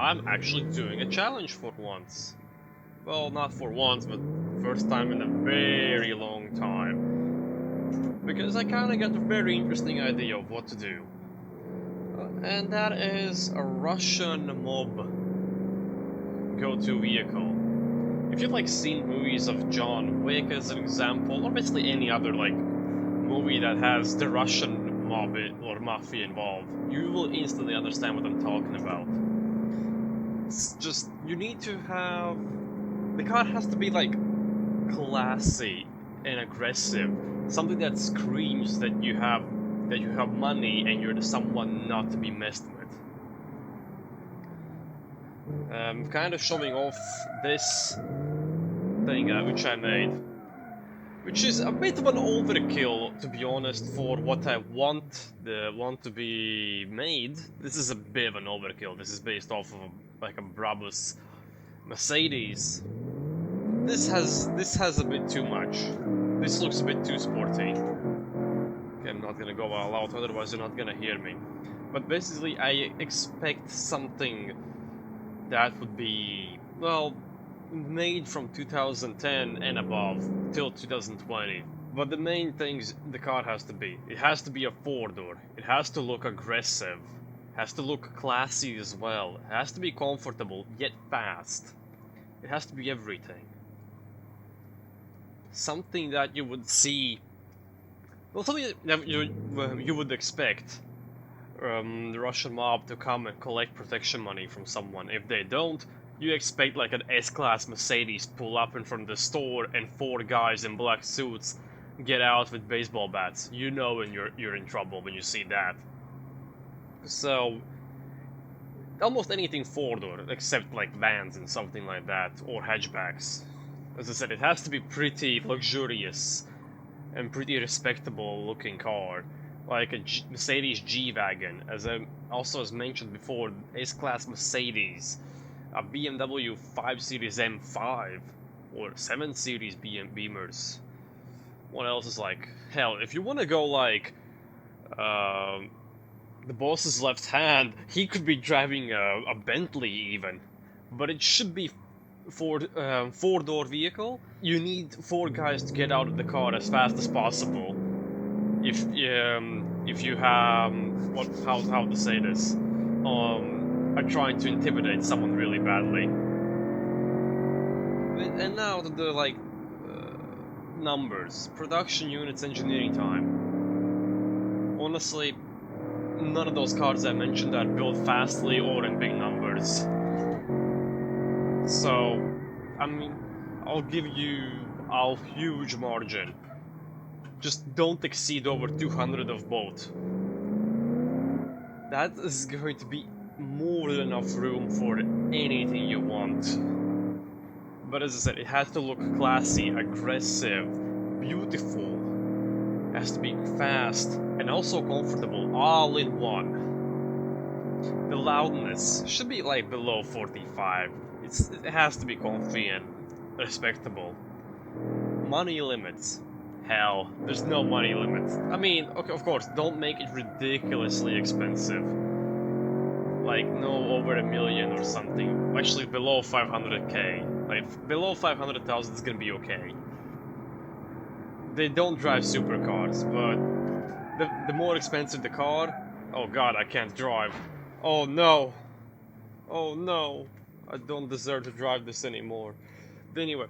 I'm actually doing a challenge for once. Well, not for once, but first time in a very long time. Because I kinda got a very interesting idea of what to do. And that is a Russian mob go-to vehicle. If you've like seen movies of John Wick as an example, or basically any other like movie that has the Russian mob or mafia involved, you will instantly understand what I'm talking about. It's just, you need to have... the car has to be like classy and aggressive. Something that screams that you have money and you're someone not to be messed with. Kind of showing off this thing which I made, which is a bit of an overkill, to be honest, for what I want to be made. This is a bit of an overkill. This is based off of like a Brabus Mercedes. This has a bit too much. This looks a bit too sporty. Okay, I'm not gonna go all out, otherwise you're not gonna hear me. But basically, I expect something that would be, well, made from 2010 and above till 2020. But the main things the car has to be. It has to be a four-door. It has to look aggressive. It has to look classy as well. It has to be comfortable, yet fast. It has to be everything. Something that you would see... well, something that you would expect the Russian mob to come and collect protection money from someone. If they don't, you expect like an S-Class Mercedes pull up in front of the store and 4 guys in black suits get out with baseball bats. You know when you're in trouble when you see that. So, almost anything 4-door, except like vans and something like that, or hatchbacks. As I said, it has to be pretty luxurious and pretty respectable looking car. Like a Mercedes G-Wagon, as mentioned before, S-Class Mercedes, a BMW 5 Series M5, or 7 Series Beamers. What else is like? Hell, if you want to go like the boss's left hand, he could be driving a Bentley even. But it should be four-door vehicle. You need 4 guys to get out of the car as fast as possible. If you have how to say this, are trying to intimidate someone really badly. And now to the like numbers, production units, engineering time. Honestly, none of those cars I mentioned are built fastly or in big numbers. So, I mean, I'll give you a huge margin. Just don't exceed over 200 of both. That is going to be more than enough room for anything you want. But as I said, it has to look classy, aggressive, beautiful. It has to be fast and also comfortable, all in one. The loudness should be like below 45. It has to be comfy and respectable. Money limits. Hell, there's no money limit. I mean, okay, of course, don't make it ridiculously expensive. Like, no over $1 million or something. Actually, below 500k. Like, below 500,000 is gonna be okay. They don't drive supercars, but the more expensive the car... oh god, I can't drive. Oh no. Oh no. I don't deserve to drive this anymore. But anyway...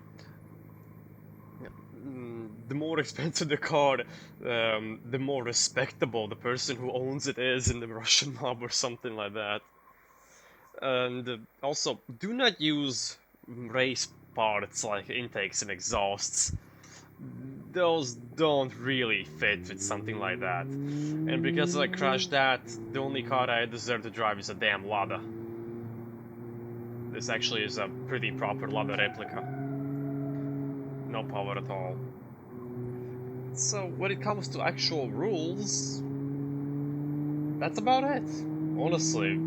the more expensive the car, the more respectable the person who owns it is in the Russian mob or something like that. And also, do not use race parts like intakes and exhausts. Those don't really fit with something like that. And because I crashed that, the only car I deserve to drive is a damn Lada. This actually is a pretty proper Lada replica. No power at all. So, when it comes to actual rules, that's about it. Honestly,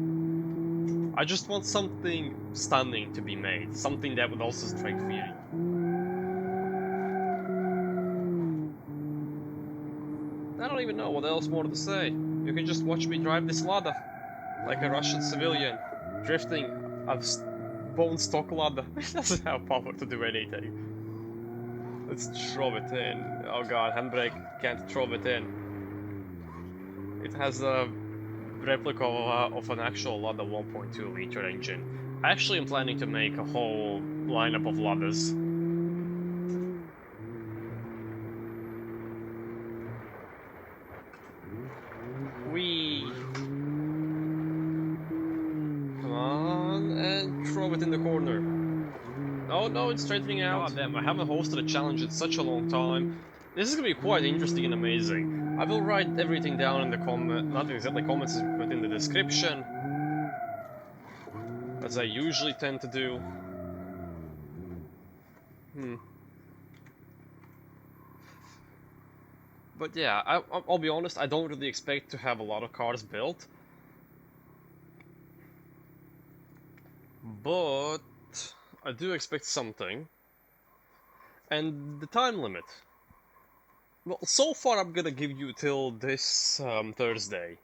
I just want something stunning to be made, something that would also strike fear. I don't even know what else more to say. You can just watch me drive this Lada, like a Russian civilian, drifting I've bone stock ladder. It doesn't have power to do anything. Let's throw it in. Oh god, handbrake can't throw it in. It has a replica of an actual ladder 1.2 liter engine. I actually am planning to make a whole lineup of ladders. Whee! Come on, and throw it in the corner. Oh no, it's straightening out. God damn, I haven't hosted a challenge in such a long time. This is gonna be quite interesting and amazing. I will write everything down in the not exactly comments, but in the description. As I usually tend to do. But yeah, I'll be honest, I don't really expect to have a lot of cars built. But I do expect something. And the time limit. Well, so far I'm gonna give you till this Thursday.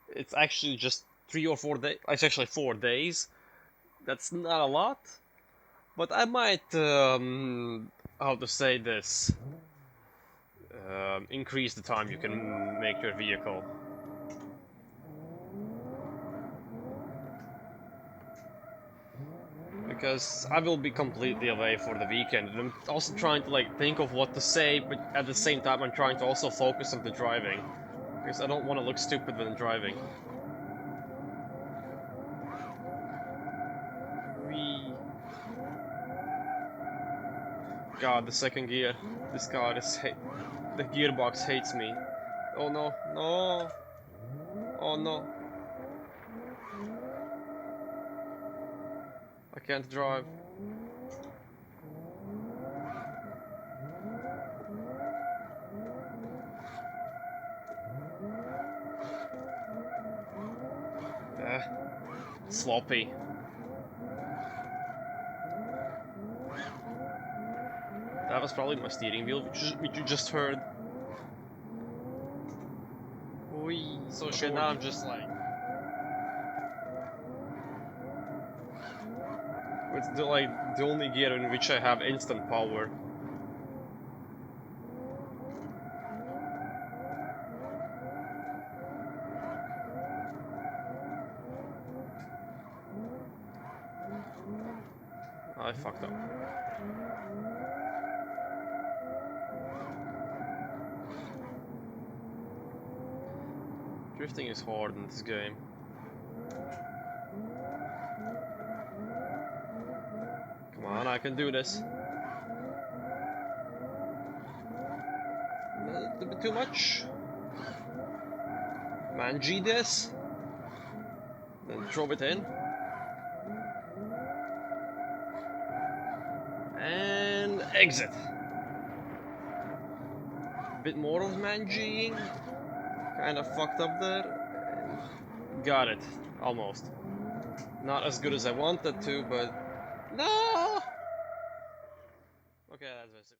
It's actually just 3 or 4 days. It's actually 4 days. That's not a lot. But I might, how to say this, increase the time you can make your vehicle. Because I will be completely away for the weekend, and I'm also trying to like think of what to say, but at the same time I'm trying to also focus on the driving. Because I don't want to look stupid when I'm driving. Whee. God, the second gear. This car is the gearbox hates me. Oh no, no. Oh no. I can't drive. Sloppy. That was probably my steering wheel, which you just heard. Whee. So okay, now I'm just like... It's the only gear in which I have instant power. I fucked up. Drifting is hard in this game. Come on, I can do this. A little bit too much. mendg this. Then throw it in. And exit. A bit more of mendging. Kind of fucked up there. Got it. Almost. Not as good as I wanted to, but... No! Okay, that's it.